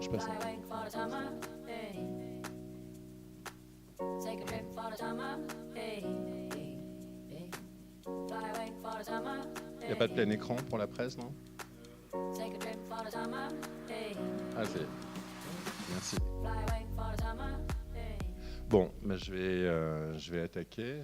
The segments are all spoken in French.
marche pas ça. Il n'y a pas de plein écran pour la presse, non? Ah, c'est... Merci. Bon, ben je vais attaquer.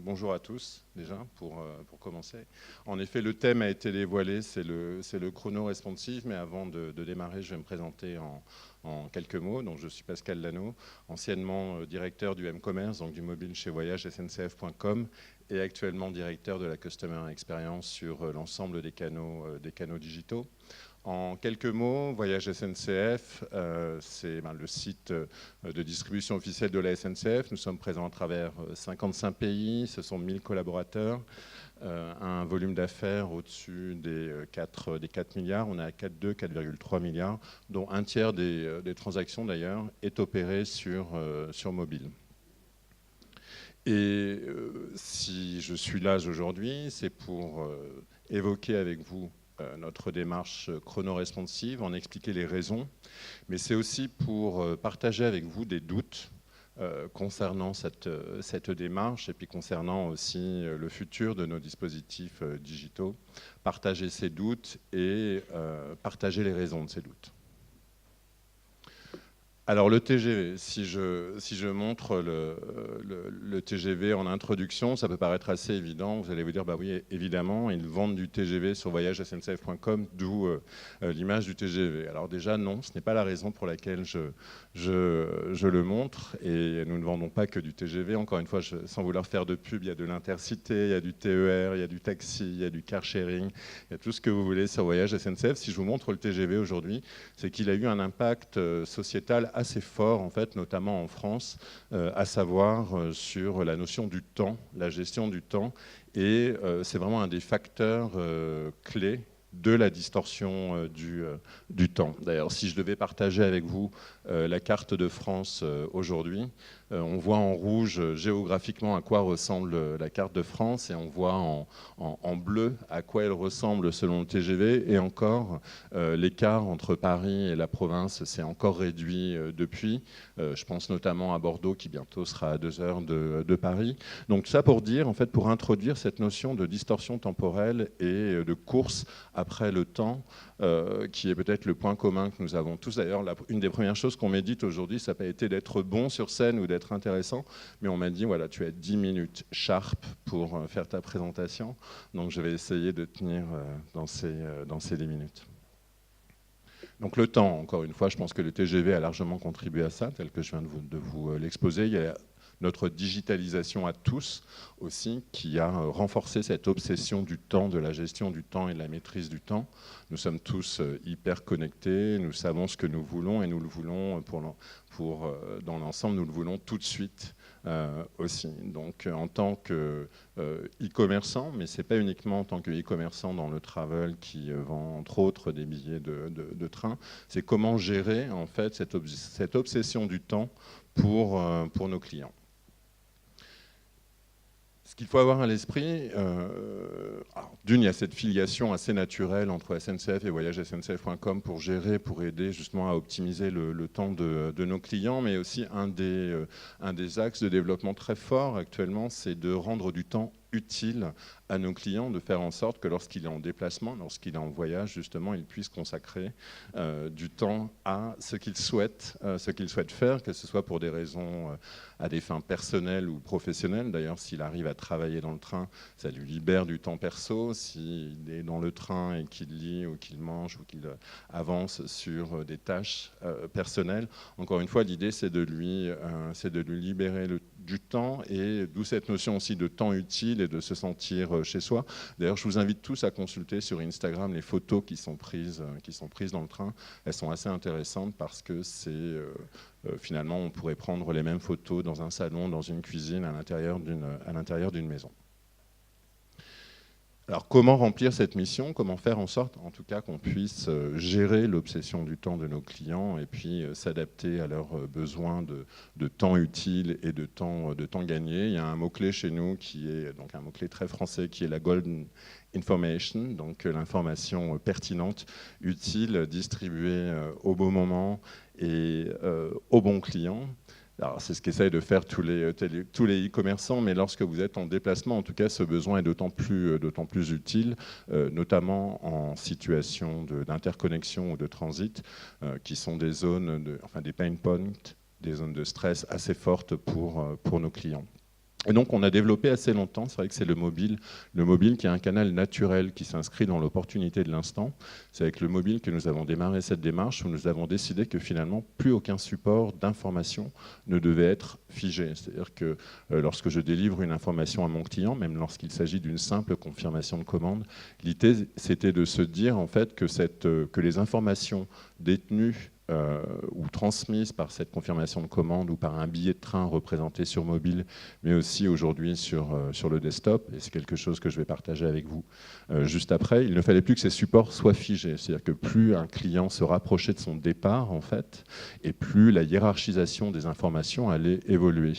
Bonjour à tous, déjà, pour commencer. En effet, le thème a été dévoilé, c'est le chrono responsive, mais avant de démarrer, je vais me présenter en quelques mots. Donc, je suis Pascal Lano, anciennement directeur du M-Commerce, donc du mobile chez voyagesncf.com, et actuellement directeur de la Customer Experience sur l'ensemble des canaux digitaux. En quelques mots, Voyage SNCF, c'est le site de distribution officielle de la SNCF. Nous sommes présents à travers 55 pays, ce sont 1000 collaborateurs, un volume d'affaires au-dessus des 4 milliards. On est à 4,3 milliards, dont un tiers des transactions d'ailleurs est opéré sur mobile. Et si je suis là aujourd'hui, c'est pour évoquer avec vous notre démarche chrono-responsive, en expliquer les raisons, mais c'est aussi pour partager avec vous des doutes concernant cette démarche et puis concernant aussi le futur de nos dispositifs digitaux, partager ces doutes et partager les raisons de ces doutes. Alors le TGV, si je montre le TGV en introduction, ça peut paraître assez évident. Vous allez vous dire, bah oui, évidemment, ils vendent du TGV sur voyagesncf.com, d'où l'image du TGV. Alors déjà, non, ce n'est pas la raison pour laquelle je le montre. Et nous ne vendons pas que du TGV. Encore une fois, sans vouloir faire de pub, il y a de l'intercité, il y a du TER, il y a du taxi, il y a du car sharing, il y a tout ce que vous voulez sur Voyage SNCF. Si je vous montre le TGV aujourd'hui, c'est qu'il a eu un impact sociétal assez fort, en fait, notamment en France, à savoir sur la notion du temps, la gestion du temps. Et c'est vraiment un des facteurs clés de la distorsion du temps. D'ailleurs, si je devais partager avec vous la carte de France aujourd'hui, on voit en rouge géographiquement à quoi ressemble la carte de France et on voit en bleu à quoi elle ressemble selon le TGV. Et encore, l'écart entre Paris et la province s'est encore réduit depuis. Je pense notamment à Bordeaux qui bientôt sera à 2 heures de Paris. Donc ça pour dire, en fait, pour introduire cette notion de distorsion temporelle et de course après le temps, qui est peut-être le point commun que nous avons tous. D'ailleurs, une des premières choses qu'on médite aujourd'hui, ça n'a pas été d'être bon sur scène ou d'être intéressant, mais on m'a dit, voilà, tu as 10 minutes sharp pour faire ta présentation, donc je vais essayer de tenir dans ces 10 minutes. Donc le temps, encore une fois, je pense que le TGV a largement contribué à ça, tel que je viens de vous l'exposer. Il y a notre digitalisation à tous aussi, qui a renforcé cette obsession du temps, de la gestion du temps et de la maîtrise du temps. Nous sommes tous hyper connectés, nous savons ce que nous voulons et nous le voulons dans l'ensemble, nous le voulons tout de suite aussi. Donc en tant que e-commerçant, mais ce n'est pas uniquement en tant que e-commerçant dans le travel qui vend entre autres des billets de train, c'est comment gérer en fait cette obsession du temps pour nos clients. Ce qu'il faut avoir à l'esprit, d'une, il y a cette filiation assez naturelle entre SNCF et voyagesncf.com pour gérer, pour aider justement à optimiser le temps de nos clients, mais aussi un des axes de développement très fort actuellement, c'est de rendre du temps utile à nos clients, de faire en sorte que lorsqu'il est en déplacement, lorsqu'il est en voyage, justement, il puisse consacrer du temps à ce qu'il souhaite faire, que ce soit pour des raisons à des fins personnelles ou professionnelles. D'ailleurs, s'il arrive à travailler dans le train, ça lui libère du temps perso. S'il est dans le train et qu'il lit ou qu'il mange ou qu'il avance sur des tâches personnelles, encore une fois, l'idée, c'est de lui libérer du temps, et d'où cette notion aussi de temps utile et de se sentir chez soi. D'ailleurs, je vous invite tous à consulter sur Instagram les photos qui sont prises dans le train. Elles sont assez intéressantes parce que finalement, on pourrait prendre les mêmes photos dans un salon, dans une cuisine, à l'intérieur d'une maison. Alors, comment remplir cette mission? Comment faire en sorte, en tout cas, qu'on puisse gérer l'obsession du temps de nos clients et puis s'adapter à leurs besoins de temps utile et de temps gagné? Il y a un mot-clé chez nous qui est donc un mot-clé très français qui est la Golden Information, donc l'information pertinente, utile, distribuée au bon moment et au bon client. Alors, c'est ce qu'essayent de faire tous les e-commerçants, mais lorsque vous êtes en déplacement, en tout cas, ce besoin est d'autant plus utile, notamment en situation d'interconnexion ou de transit, qui sont des zones, des pain points, des zones de stress assez fortes pour nos clients. Et donc on a développé assez longtemps, c'est vrai que c'est le mobile qui est un canal naturel qui s'inscrit dans l'opportunité de l'instant. C'est avec le mobile que nous avons démarré cette démarche où nous avons décidé que finalement plus aucun support d'information ne devait être figé. C'est-à-dire que lorsque je délivre une information à mon client, même lorsqu'il s'agit d'une simple confirmation de commande, l'idée c'était de se dire en fait que les informations détenues ou transmises par cette confirmation de commande ou par un billet de train représenté sur mobile, mais aussi aujourd'hui sur le desktop, et c'est quelque chose que je vais partager avec vous juste après, il ne fallait plus que ces supports soient figés, c'est-à-dire que plus un client se rapprochait de son départ, en fait, et plus la hiérarchisation des informations allait évoluer.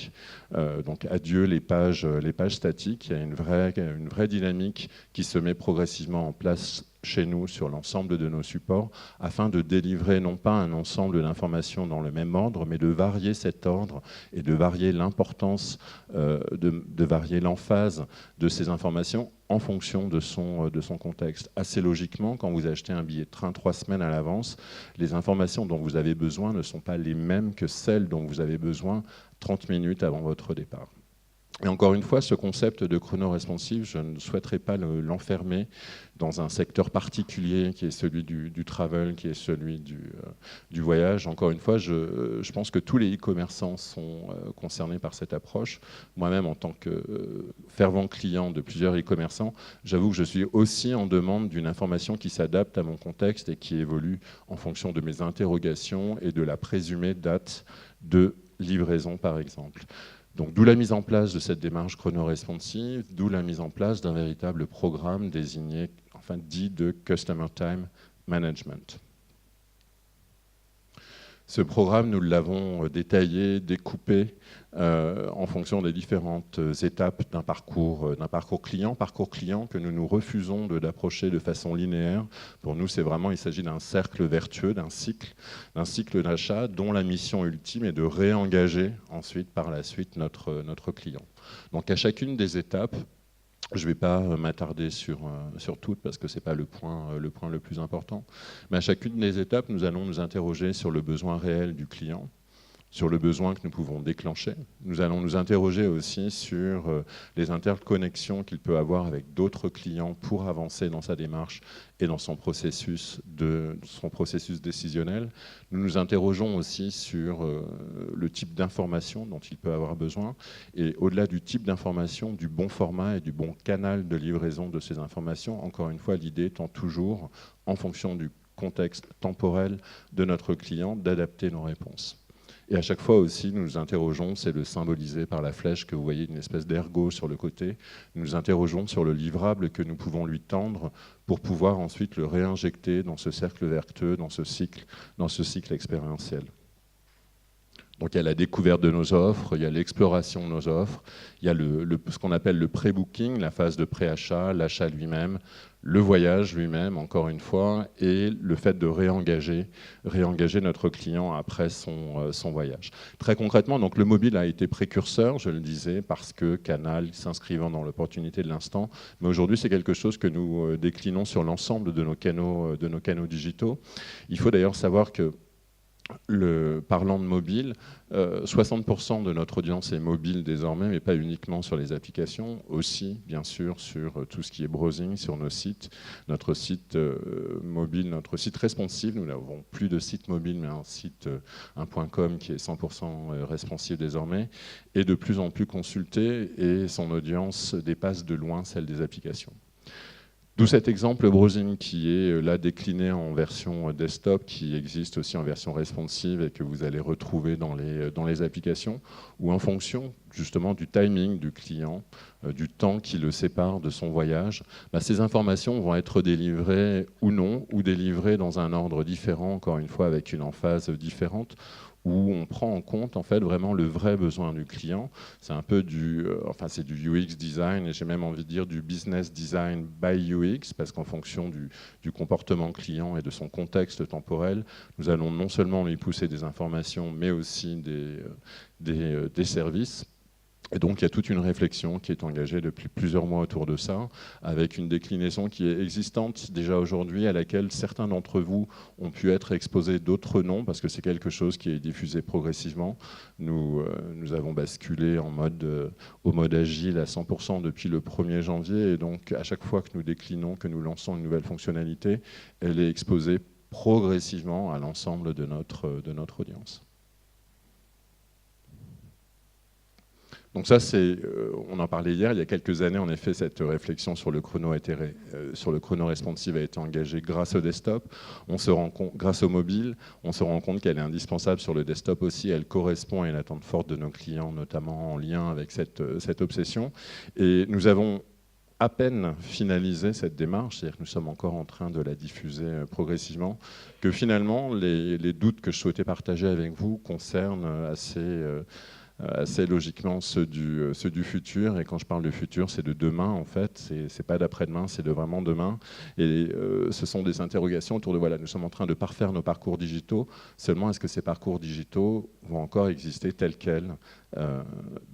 Donc adieu les pages statiques, il y a une vraie dynamique qui se met progressivement en place chez nous sur l'ensemble de nos supports afin de délivrer non pas un ensemble d'informations dans le même ordre, mais de varier cet ordre et de varier l'importance, de varier l'emphase de ces informations en fonction de son contexte. Assez logiquement, quand vous achetez un billet de train 3 semaines à l'avance, les informations dont vous avez besoin ne sont pas les mêmes que celles dont vous avez besoin 30 minutes avant votre départ. Et encore une fois, ce concept de chrono responsive, je ne souhaiterais pas l'enfermer dans un secteur particulier qui est celui du travel, qui est celui du voyage. Encore une fois, je pense que tous les e-commerçants sont concernés par cette approche. Moi-même, en tant que fervent client de plusieurs e-commerçants, j'avoue que je suis aussi en demande d'une information qui s'adapte à mon contexte et qui évolue en fonction de mes interrogations et de la présumée date de livraison, par exemple. Donc, d'où la mise en place de cette démarche chrono-responsive, d'où la mise en place d'un véritable programme dit de Customer Time Management. Ce programme, nous l'avons détaillé, découpé en fonction des différentes étapes d'un parcours client que nous nous refusons d'approcher de façon linéaire. Pour nous, il s'agit d'un cercle vertueux, d'un cycle d'achat dont la mission ultime est de réengager ensuite, par la suite, notre client. Donc à chacune des étapes, je ne vais pas m'attarder sur toutes parce que ce n'est pas le point le plus important. Mais à chacune des étapes, nous allons nous interroger sur le besoin réel du client, sur le besoin que nous pouvons déclencher. Nous allons nous interroger aussi sur les interconnexions qu'il peut avoir avec d'autres clients pour avancer dans sa démarche et dans son processus décisionnel. Nous nous interrogeons aussi sur le type d'information dont il peut avoir besoin et au-delà du type d'information, du bon format et du bon canal de livraison de ces informations. Encore une fois, l'idée étant toujours, en fonction du contexte temporel de notre client, d'adapter nos réponses. Et à chaque fois aussi, nous nous interrogeons, c'est le symbolisé par la flèche que vous voyez, une espèce d'ergot sur le côté, nous nous interrogeons sur le livrable que nous pouvons lui tendre pour pouvoir ensuite le réinjecter dans ce cercle vertueux, dans ce cycle expérientiel. Donc il y a la découverte de nos offres, il y a l'exploration de nos offres, il y a ce qu'on appelle le pré-booking, la phase de pré-achat, l'achat lui-même, le voyage lui-même, encore une fois, et le fait de réengager notre client après son voyage. Très concrètement, donc, le mobile a été précurseur, je le disais, parce que Canal s'inscrivant dans l'opportunité de l'instant, mais aujourd'hui c'est quelque chose que nous déclinons sur l'ensemble de nos canaux digitaux. Il faut d'ailleurs savoir que parlant de mobile, 60% de notre audience est mobile désormais, mais pas uniquement sur les applications, aussi bien sûr sur tout ce qui est browsing sur nos sites, notre site mobile, notre site responsive. Nous n'avons plus de site mobile, mais un .com qui est 100% responsive désormais, et de plus en plus consulté, et son audience dépasse de loin celle des applications. D'où cet exemple browsing qui est là décliné en version desktop, qui existe aussi en version responsive et que vous allez retrouver dans les applications, où en fonction justement du timing du client, du temps qui le sépare de son voyage, ces informations vont être délivrées ou non, ou délivrées dans un ordre différent, encore une fois avec une emphase différente, où on prend en compte en fait vraiment le vrai besoin du client. C'est un peu c'est du UX design, et j'ai même envie de dire du business design by UX, parce qu'en fonction du comportement client et de son contexte temporel, nous allons non seulement lui pousser des informations, mais aussi des services. Et donc il y a toute une réflexion qui est engagée depuis plusieurs mois autour de ça, avec une déclinaison qui est existante déjà aujourd'hui, à laquelle certains d'entre vous ont pu être exposés, d'autres non, parce que c'est quelque chose qui est diffusé progressivement. Nous avons basculé au mode agile à 100% depuis le 1er janvier, et donc à chaque fois que nous déclinons, que nous lançons une nouvelle fonctionnalité, elle est exposée progressivement à l'ensemble de notre audience. Donc ça, on en parlait hier, il y a quelques années, en effet, cette réflexion sur le chrono responsive a été engagée grâce au desktop. On se rend compte, grâce au mobile, on se rend compte qu'elle est indispensable sur le desktop aussi. Elle correspond à une attente forte de nos clients, notamment en lien avec cette obsession. Et nous avons à peine finalisé cette démarche, c'est-à-dire que nous sommes encore en train de la diffuser progressivement, que finalement, les doutes que je souhaitais partager avec vous concernent assez logiquement ceux du futur. Et quand je parle du futur, c'est de demain en fait, c'est pas d'après-demain, c'est de vraiment demain. Et ce sont des interrogations autour de, voilà, nous sommes en train de parfaire nos parcours digitaux, seulement est-ce que ces parcours digitaux vont encore exister tels quels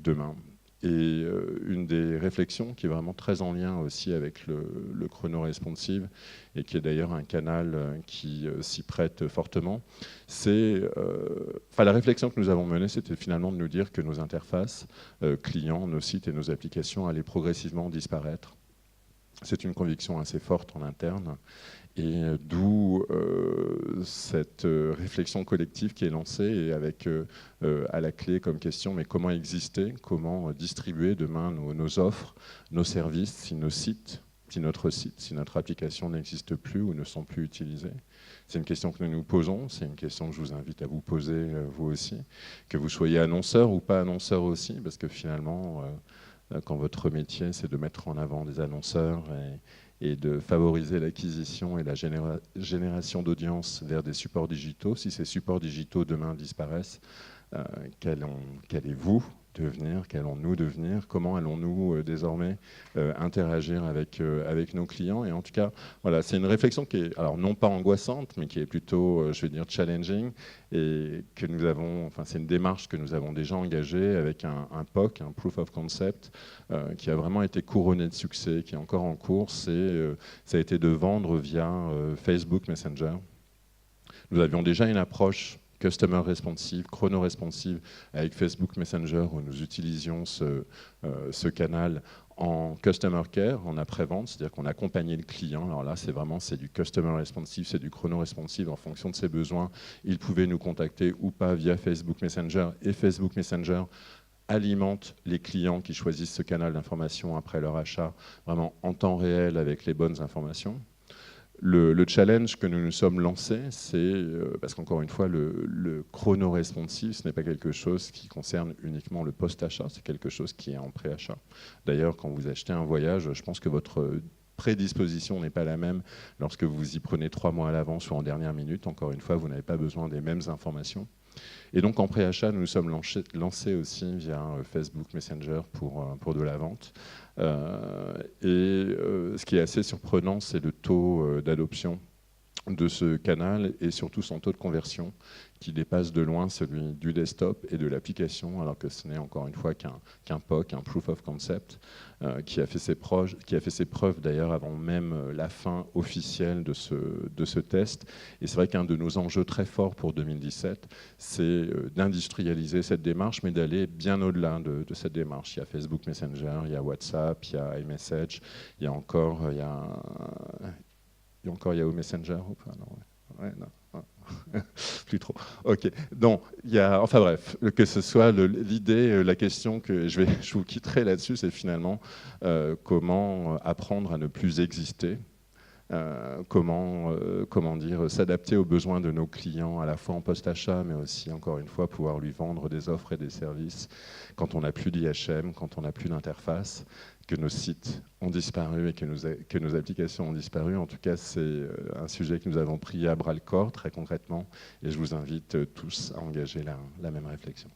demain? Et une des réflexions qui est vraiment très en lien aussi avec le chrono responsive, et qui est d'ailleurs un canal qui s'y prête fortement, c'est la réflexion que nous avons menée, c'était finalement de nous dire que nos interfaces clients, nos sites et nos applications allaient progressivement disparaître. C'est une conviction assez forte en interne, et d'où cette réflexion collective qui est lancée, et avec à la clé comme question, mais comment exister, comment distribuer demain nos offres, nos services, si notre site, si notre application n'existe plus ou ne sont plus utilisés. C'est une question que nous nous posons, c'est une question que je vous invite à vous poser vous aussi, que vous soyez annonceur ou pas annonceur aussi, parce que finalement, quand votre métier c'est de mettre en avant des annonceurs et de favoriser l'acquisition et la génération d'audience vers des supports digitaux, si ces supports digitaux demain disparaissent, qu'allez-vous devenir, qu'allons-nous devenir, comment allons-nous désormais interagir avec nos clients? Et en tout cas, voilà, c'est une réflexion qui est, alors non pas angoissante, mais qui est plutôt, je vais dire, challenging, et que nous avons, c'est une démarche que nous avons déjà engagée avec un POC, un Proof of Concept, qui a vraiment été couronné de succès, qui est encore en cours, ça a été de vendre via Facebook Messenger. Nous avions déjà une approche Customer Responsive, Chrono Responsive avec Facebook Messenger, où nous utilisions ce canal en Customer Care, en après-vente, c'est-à-dire qu'on accompagnait le client. Alors là, c'est du Customer Responsive, c'est du Chrono Responsive en fonction de ses besoins. Il pouvait nous contacter ou pas via Facebook Messenger, et Facebook Messenger alimente les clients qui choisissent ce canal d'information après leur achat, vraiment en temps réel avec les bonnes informations. Le challenge que nous nous sommes lancés, c'est, parce qu'encore une fois, le chrono-responsive, ce n'est pas quelque chose qui concerne uniquement le post-achat, c'est quelque chose qui est en pré-achat. D'ailleurs, quand vous achetez un voyage, je pense que votre prédisposition n'est pas la même lorsque vous y prenez 3 mois à l'avance ou en dernière minute. Encore une fois, vous n'avez pas besoin des mêmes informations. Et donc en pré-achat, nous nous sommes lancés aussi via Facebook Messenger pour de la vente. Ce qui est assez surprenant, c'est le taux d'adoption de ce canal et surtout son taux de conversion qui dépasse de loin celui du desktop et de l'application, alors que ce n'est encore une fois qu'un POC, un Proof of Concept, qui a fait ses preuves d'ailleurs avant même la fin officielle de ce test. Et c'est vrai qu'un de nos enjeux très forts pour 2017, c'est d'industrialiser cette démarche, mais d'aller bien au-delà de cette démarche. Il y a Facebook Messenger, il y a WhatsApp, il y a iMessage, il y a encore Yahoo Messenger ou pas? Non, ouais, non. Plus trop. Ok. Donc, enfin bref, que ce soit l'idée, la question que je vous quitterai là-dessus, c'est finalement comment apprendre à ne plus exister comment dire, s'adapter aux besoins de nos clients, à la fois en post-achat, mais aussi, encore une fois, pouvoir lui vendre des offres et des services quand on n'a plus d'IHM, quand on n'a plus d'interface, que nos sites ont disparu et que nos applications ont disparu. En tout cas, c'est un sujet que nous avons pris à bras-le-corps, très concrètement, et je vous invite tous à engager la même réflexion.